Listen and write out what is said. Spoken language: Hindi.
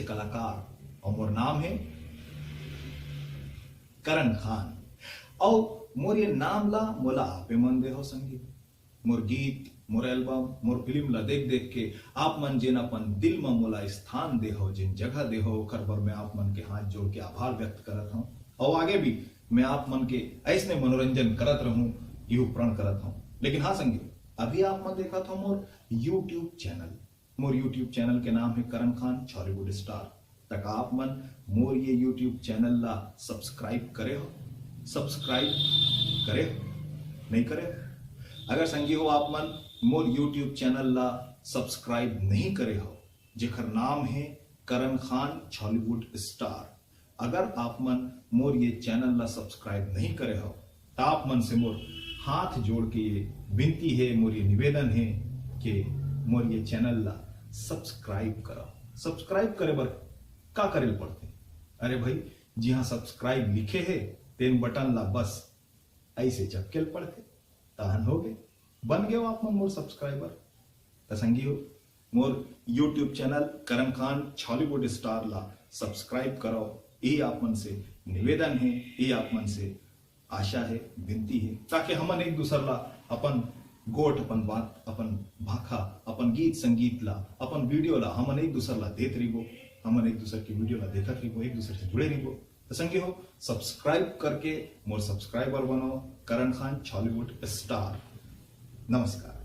कलाकार और मोर नाम है करण खान। और मोर ये नाम ला मोला आपे मन दे हो संगीत, मोर गीत, मोर एल्बम, मोर फिल्म ला देख देख के आप मन जिन अपन दिल में मोला स्थान दे हो, जिन जगह दे हो, ओकर बर मैं आप मन के हाथ जोड़ के आभार व्यक्त करत हूं। और आगे भी मैं आप मन के ऐसने मनोरंजन करत रहूं, यू प्रण करत हूं। लेकिन हाँ संगीत, अभी आप मन देखा था मोर यूट्यूब चैनल। मोर यूट्यूब चैनल के नाम है करण खान बॉलीवुड स्टार। तक आप मन मोर ये यूट्यूब चैनल ला सब्सक्राइब करे हो? सब्सक्राइब करे नहीं करे? अगर संगी हो आप मन मोर यूट्यूब चैनल ला सब्सक्राइब नहीं करे हो, जेकर नाम है करण खान बॉलीवुड स्टार, अगर आप मन मोर ये चैनल ला सब्सक्राइब नहीं करे हो तो आप मन से मोर हाथ जोड़ के ये विनती है, मोर ये निवेदन है कि मोर ये चैनल ला सब्सक्राइब करो। सब्सक्राइब करे बर का करे पड़ते? अरे भाई, जहां सब्सक्राइब लिखे है तेन बटन ला बस ऐसे चपके पड़ते, तहन हो गए, बन गए आप मन मोर सब्सक्राइबर। तो संगी हो मोर यूट्यूब चैनल करण खान बॉलीवुड स्टार ला सब्सक्राइब करो, यही आप मन से निवेदन है, यही आप मन से आशा है, विनती है, ताकि हमन एक दूसर ला अपन गोट, अपन बात, अपन भाखा, अपन गीत संगीत ला, अपन वीडियो ला हमन एक दूसर ला देत रहिबो, हमन एक दूसर की वीडियो ला देखत रहिबो, एक दूसर से जुड़े रहिबो। तो संगी हो सब्सक्राइब करके मोर सब्सक्राइबर बनो, करण खान बॉलीवुड स्टार। नमस्कार।